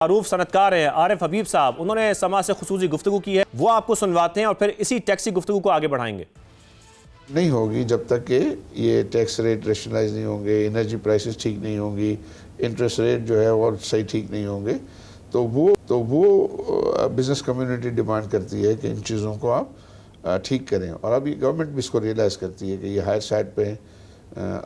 मारूफ सनतकार है आरिफ हबीब साहब, उन्होंने समाज से खुसूसी गुफ्तगू की है, वो आपको सुनवाते हैं और फिर इसी टैक्सी गुफ्तगू को आगे बढ़ाएंगे। नहीं होगी जब तक कि ये टैक्स रेट रेशनलाइज नहीं होंगे, एनर्जी प्राइसेस ठीक नहीं होंगी, इंटरेस्ट रेट जो है और सही ठीक नहीं होंगे, तो वो बिज़नेस कम्युनिटी डिमांड करती है कि इन चीज़ों को आप ठीक करें। और अभी गवर्नमेंट भी इसको रियलाइज़ करती है कि ये हायर साइड पे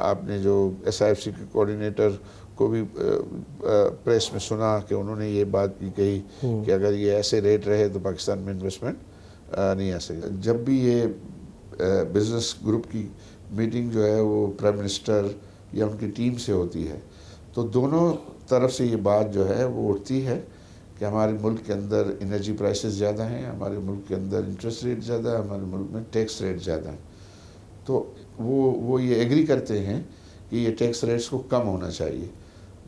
आपने जो SIFC के कोऑर्डिनेटर को भी प्रेस में सुना कि उन्होंने ये बात भी कही कि अगर ये ऐसे रेट रहे तो पाकिस्तान में इन्वेस्टमेंट नहीं आ सकेगी। जब भी ये बिज़नेस ग्रुप की मीटिंग जो है वो प्राइम मिनिस्टर या उनकी टीम से होती है, तो दोनों तरफ से ये बात जो है वो उठती है कि हमारे मुल्क के अंदर एनर्जी प्राइसेस ज़्यादा हैं, हमारे मुल्क के अंदर इंटरेस्ट रेट ज़्यादा है, हमारे मुल्क में टैक्स रेट ज़्यादा है। तो वो ये एग्री करते हैं कि ये टैक्स रेट्स को कम होना चाहिए,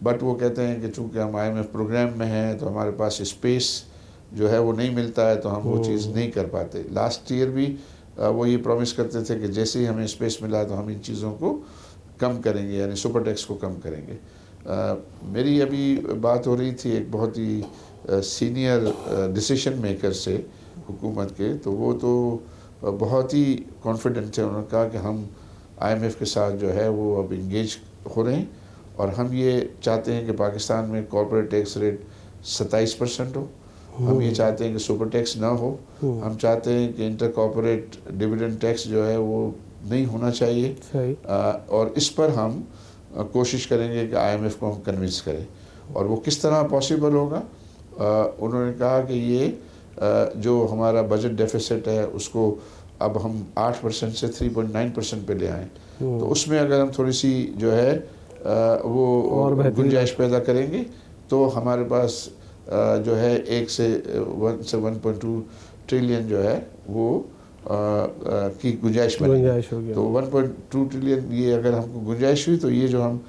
बट वो कहते हैं कि चूँकि हम IMF प्रोग्राम में हैं तो हमारे पास स्पेस जो है वो नहीं मिलता है, तो हम वो चीज़ नहीं कर पाते। लास्ट ईयर भी वो ये प्रॉमिस करते थे कि जैसे ही हमें स्पेस मिला तो हम इन चीज़ों को कम करेंगे, यानी सुपर टैक्स को कम करेंगे। मेरी अभी बात हो रही थी एक बहुत ही सीनियर डिसीजन मेकर से हुकूमत के, तो वो तो बहुत ही कॉन्फिडेंट थे। उन्होंने कहा कि हम IMF के साथ जो है वो अब इंगेज हो रहे हैं और हम ये चाहते हैं कि पाकिस्तान में कॉर्पोरेट टैक्स रेट 27% हो, हम ये चाहते हैं कि सुपर टैक्स ना हो, हम चाहते हैं कि इंटर कॉर्पोरेट डिविडेंड टैक्स जो है वो नहीं होना चाहिए, और इस पर हम कोशिश करेंगे कि IMF को हम कन्विंस करें। और वो किस तरह पॉसिबल होगा, उन्होंने कहा कि ये जो हमारा बजट डेफिसिट है उसको अब हम 8% से 3.9% पे ले आएँ, तो उसमें अगर हम थोड़ी सी जो है वो गुंजाइश पैदा करेंगे तो हमारे पास जो है 1 से 1.2 ट्रिलियन जो है वो की गुंजाइश बनेगी। तो 1.2 ट्रिलियन ये अगर हमको गुंजाइश हुई तो ये जो हम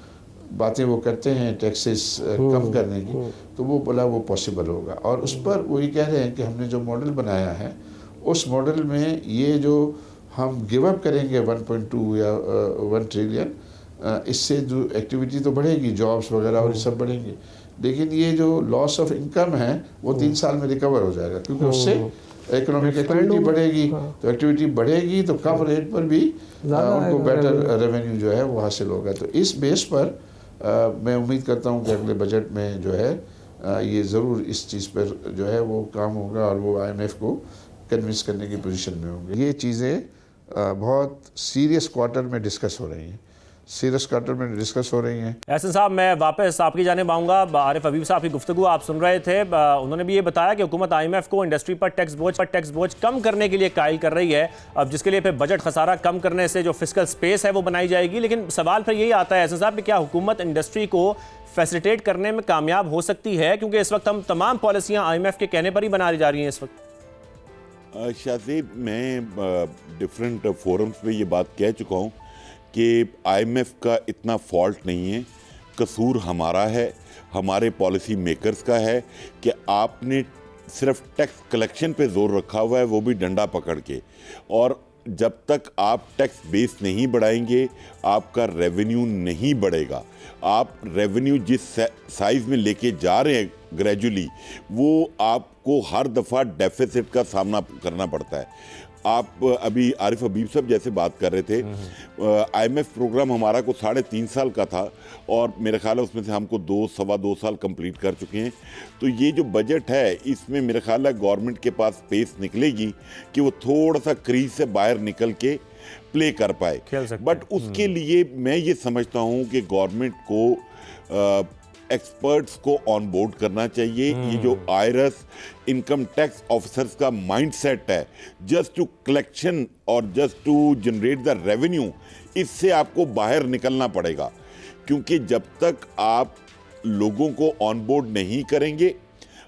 बातें वो करते हैं टैक्सेस कम करने की, तो वो बोला वो पॉसिबल होगा। और उस पर वो ये कह रहे हैं कि हमने जो मॉडल बनाया है उस मॉडल में ये जो हम गिव अप करेंगे 1.2 या 1 ट्रिलियन, इससे जो एक्टिविटी तो बढ़ेगी, जॉब्स वगैरह और ये सब बढ़ेंगे, लेकिन ये जो लॉस ऑफ इनकम है वो 3 साल में रिकवर हो जाएगा, क्योंकि उससे इकोनॉमिक एक्टिविटी बढ़ेगी। तो एक्टिविटी बढ़ेगी तो कम रेट पर भी उनको बेटर रेवेन्यू जो है वो हासिल होगा। तो इस बेस पर मैं उम्मीद करता हूँ कि अगले बजट में जो है ये ज़रूर इस चीज़ पर जो है वो काम होगा और वो IMF को कन्विंस करने की पोजीशन में होंगे। ये चीज़ें बहुत सीरियस क्वार्टर में डिस्कस हो रही हैं, सीरियस क्वार्टर में डिस्कस हो रही हैं। एहसन साहब, मैं वापस आपकी जानिब आऊँगा। आरिफ हबीब साहब की गुफ्तगू आप सुन रहे थे, उन्होंने भी ये बताया कि हुकूमत IMF को इंडस्ट्री पर टैक्स बोझ कम करने के लिए कायल कर रही है, अब जिसके लिए फिर बजट खसारा कम करने से जो फिस्कल स्पेस है वो बनाई जाएगी। लेकिन सवाल फिर यही आता है एहसन साहब कि क्या हुकूमत इंडस्ट्री को फैसिलिटेट करने में कामयाब हो सकती है, क्योंकि इस वक्त हम तमाम पॉलिसियाँ IMF के कहने पर ही बना जा रही हैं इस वक्त। शाज़ेब, मैं डिफरेंट फोरम्स पे ये बात कह चुका हूँ कि IMF का इतना फॉल्ट नहीं है, कसूर हमारा है, हमारे पॉलिसी मेकर्स का है कि आपने सिर्फ टैक्स कलेक्शन पे जोर रखा हुआ है, वो भी डंडा पकड़ के। और जब तक आप टैक्स बेस नहीं बढ़ाएंगे आपका रेवेन्यू नहीं बढ़ेगा। आप रेवेन्यू जिस साइज़ में लेके जा रहे हैं ग्रेजुअली, वो आपको हर दफ़ा डेफिसिट का सामना करना पड़ता है। आप अभी आरिफ हबीब साहब जैसे बात कर रहे थे, IMF प्रोग्राम हमारा को 3.5 साल का था और मेरे ख्याल है उसमें से हमको 2-2.25 साल कंप्लीट कर चुके हैं। तो ये जो बजट है इसमें मेरे ख्याल है गवर्नमेंट के पास स्पेस निकलेगी कि वो थोड़ा सा क्रीज से बाहर निकल के प्ले कर पाए। बट उसके लिए मैं ये समझता हूँ कि गवर्नमेंट को एक्सपर्ट्स को ऑन बोर्ड करना चाहिए। ये जो IRS इनकम टैक्स ऑफिसर्स का माइंडसेट है, जस्ट टू कलेक्शन और just to generate the revenue, इससे आपको बाहर निकलना पड़ेगा। क्योंकि जब तक आप लोगों को ऑन बोर्ड नहीं करेंगे,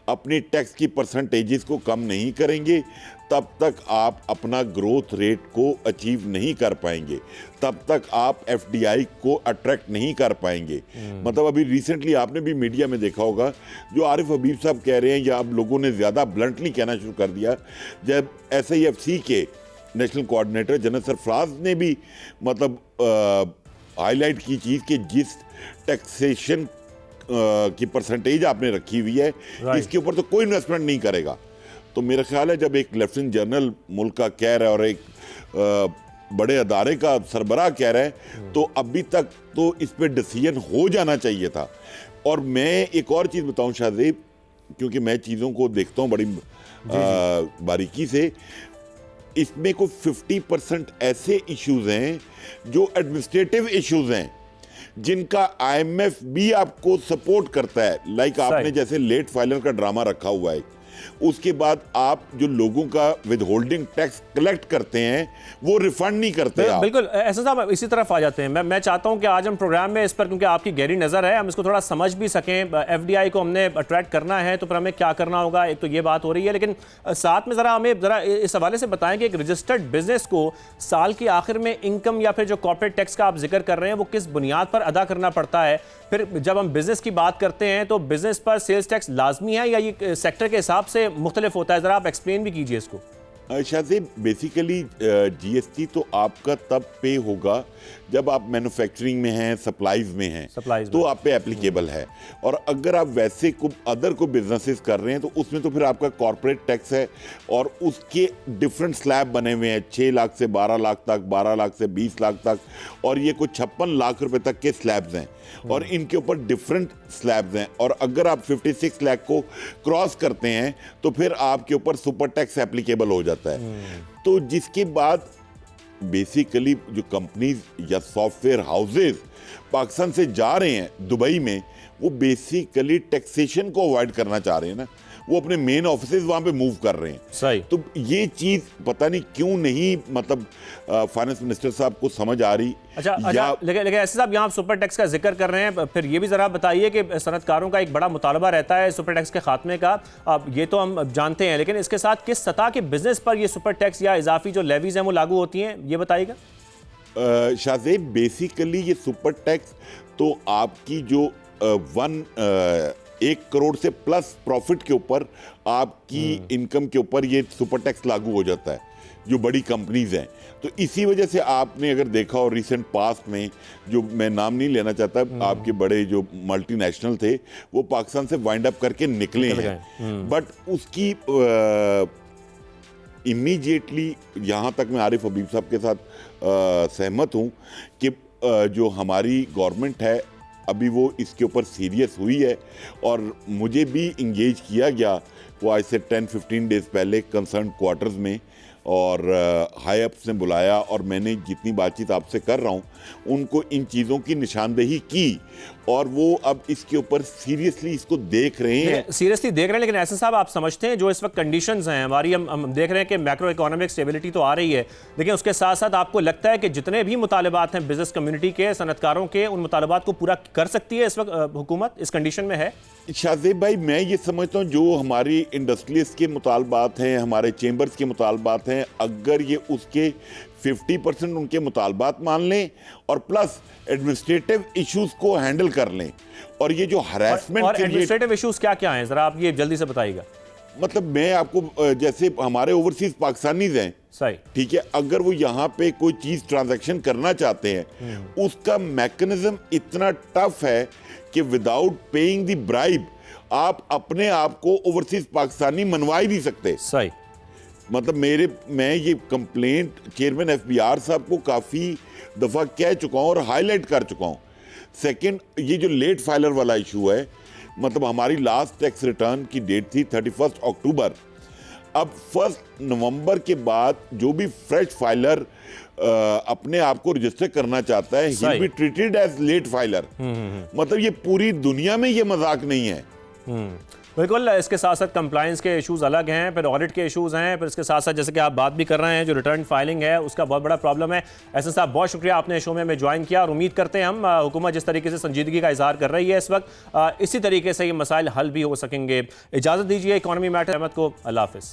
अपनी टैक्स की परसेंटेजेस को कम नहीं करेंगे, तब तक आप अपना ग्रोथ रेट को अचीव नहीं कर पाएंगे, तब तक आप FDI को अट्रैक्ट नहीं कर पाएंगे। मतलब अभी रिसेंटली आपने भी मीडिया में देखा होगा, जो आरिफ हबीब साहब कह रहे हैं या अब लोगों ने ज़्यादा ब्लंटली कहना शुरू कर दिया, जब SIFC के नेशनल कोऑर्डिनेटर जनरल सरफराज ने भी मतलब हाईलाइट की चीज़ कि जिस टैक्सेशन की परसेंटेज आपने रखी हुई है, इसके ऊपर तो कोई इन्वेस्टमेंट नहीं करेगा। तो मेरा ख्याल है जब एक लेफ्टिनेंट जनरल मुल्क का कह रहा है और एक बड़े अदारे का सरबराह कह रहा है, तो अभी तक तो इस पे डिसीजन हो जाना चाहिए था। और मैं एक और चीज़ बताऊं शाहजेब, क्योंकि मैं चीज़ों को देखता हूं बड़ी बारीकी से, इसमें कोई 50% ऐसे इश्यूज हैं जो एडमिनिस्ट्रेटिव इश्यूज हैं जिनका आईएमएफ भी आपको सपोर्ट करता है। लाइक आपने जैसे लेट फाइलर का ड्रामा रखा हुआ है, उसके बाद आप जो लोगों का विदहोल्डिंग टैक्स कलेक्ट करते हैं वो रिफंड नहीं करते आप। बिल्कुल ऐसा साहब, इसी तरफ आ जाते हैं। मैं चाहता हूं कि आज हम प्रोग्राम में इस पर, क्योंकि आपकी गहरी नज़र है, हम इसको थोड़ा समझ भी सकें। एफडीआई को हमने अट्रैक्ट करना है तो फिर हमें क्या करना होगा, एक तो ये बात हो रही है, लेकिन साथ में हमें इस हवाले से बताएं कि एक रजिस्टर्ड बिजनेस को साल के आखिर में इनकम या फिर जो कॉर्पोरेट टैक्स का आप जिक्र कर रहे हैं वो किस बुनियाद पर अदा करना पड़ता है। फिर जब हम बिजनेस की बात करते हैं तो बिजनेस पर सेल्स टैक्स लाजमी है या ये सेक्टर के हिसाब से मुख्तलिफ होता है? जरा आप एक्सप्लेन भी कीजिए इसको। शायद बेसिकली जीएसटी तो आपका तब पे होगा जब आप मैन्युफैक्चरिंग में हैं, सप्लाईज में हैं, तो आप पे एप्लीकेबल है। और अगर आप वैसे को अदर को बिजनेसेस कर रहे हैं तो उसमें तो फिर आपका कॉर्पोरेट टैक्स है और उसके डिफरेंट स्लैब बने हुए हैं, 6 लाख से 12 लाख तक, 12 लाख से 20 लाख तक, और ये कुछ 56 लाख रुपए तक के स्लैब्स हैं और इनके ऊपर डिफरेंट स्लैब्स हैं। और अगर आप 56 लाख को क्रॉस करते हैं तो फिर आपके ऊपर सुपर टैक्स एप्लीकेबल हो जाता है। तो जिसके बाद बेसिकली जो कंपनीज या सॉफ्टवेयर हाउसेस पाकिस्तान से जा रहे हैं दुबई में, वो बेसिकली टैक्सेशन को अवॉइड करना चाह रहे हैं ना, वो अपने मेन ऑफिसेज वहां पे मूव कर रहे हैं। सही। तो ये चीज पता नहीं क्यों नहीं, मतलब फाइनेंस मिनिस्टर साहब को समझ आ रही। अच्छा, लेकिन ऐसे साहब यहाँ सुपर टैक्स का जिक्र कर रहे हैं, फिर ये भी जरा बताइए कि सनतकारों का एक बड़ा मुतालबा रहता है सुपर टैक्स के खात्मे का, अब ये तो हम जानते हैं, लेकिन इसके साथ किस सतह के बिजनेस पर ये सुपर टैक्स या इजाफी जो लेवीज हैं वो लागू होती हैं, ये बताइएगा। शाहजेब बेसिकली ये सुपर टैक्स तो आपकी जो 1 करोड़ से प्लस प्रॉफिट के ऊपर, आपकी इनकम के ऊपर ये सुपर टैक्स लागू हो जाता है जो बड़ी कंपनीज हैं। तो इसी वजह से आपने अगर देखा हो रिसेंट पास्ट में, जो मैं नाम नहीं लेना चाहता, आपके बड़े जो मल्टीनेशनल थे वो पाकिस्तान से वाइंड अप करके निकले हैं, बट उसकी इमीडिएटली यहाँ तक मैं आरिफ हबीब साहब के साथ सहमत हूँ कि जो हमारी गवर्नमेंट है अभी वो इसके ऊपर सीरियस हुई है और मुझे भी इंगेज किया गया वो आज से 10-15 डेज पहले कंसर्न क्वार्टर्स में, और हाई अप्स ने बुलाया और मैंने जितनी बातचीत आपसे कर रहा हूँ उनको इन चीज़ों की निशानदेही की और वो अब इसके ऊपर सीरियसली इसको देख रहे हैं। सीरियसली देख रहे हैं, लेकिन ऐसे साहब आप समझते हैं जो इस वक्त कंडीशंस हैं हमारी, हम देख रहे हैं कि मैक्रो इकोनॉमिक स्टेबिलिटी तो आ रही है, लेकिन उसके साथ साथ आपको लगता है कि जितने भी मुतालबात हैं बिजनेस कम्युनिटी के, सनतकारों के, उन मुतालबात को पूरा कर सकती है इस वक्त हुकूमत इस कंडीशन में है? शाहजेब भाई, मैं ये समझता हूँ जो हमारी इंडस्ट्रियलिस्ट के मुतालबात हैं, हमारे चेंबर्स के मुतालबात हैं, अगर ये उसके 50% उनके मुतालबात मान लें और प्लस एडमिनिस्ट्रेटिव इश्यूज को हैंडल कर लें, और ये जो हरासमेंट और एडमिनिस्ट्रेटिव इश्यूज क्या हैं, जरा आप ये जल्दी से बताइएगा। मतलब मैं आपको, जैसे हमारे ओवरसीज पाकिस्तानीज हैं, सही, ठीक है, अगर वो यहाँ पे कोई चीज ट्रांजैक्शन करना चाहते हैं, उसका मैकेनिज्म इतना टफ है कि विदाउट पेइंग द ब्राइब आप अपने आप को ओवरसीज पाकिस्तानी मनवा ही नहीं सकते। सही। मतलब मैं ये कंप्लेंट चेयरमैन एफबीआर साहब को काफ़ी दफ़ा कह चुका हूँ और हाईलाइट कर चुका हूँ। सेकंड, ये जो लेट फाइलर वाला इशू है, मतलब हमारी लास्ट टैक्स रिटर्न की डेट थी 31 अक्टूबर। अब 1 नवंबर के बाद जो भी फ्रेश फाइलर अपने आप को रजिस्टर करना चाहता है, he will be treated as late filer. मतलब ये पूरी दुनिया में ये मजाक नहीं है। बिल्कुल। इसके साथ साथ कंप्लायंस के इश्यूज अलग हैं, फिर ऑडिट के इश्यूज हैं, फिर इसके साथ साथ जैसे कि आप बात भी कर रहे हैं जो रिटर्न फाइलिंग है उसका बहुत बड़ा प्रॉब्लम है। ऐसे साहब, बहुत शुक्रिया आपने शो में हमें ज्वाइन किया और उम्मीद करते हैं हम हुकूमत जिस तरीके से संजीदगी का इजहार कर रही है इस वक्त, इसी तरीके से ये मसाइल हल भी हो सकेंगे। इजाज़त दीजिए इकोनॉमी मैटर अहमद को। अल्लाह हाफिज़।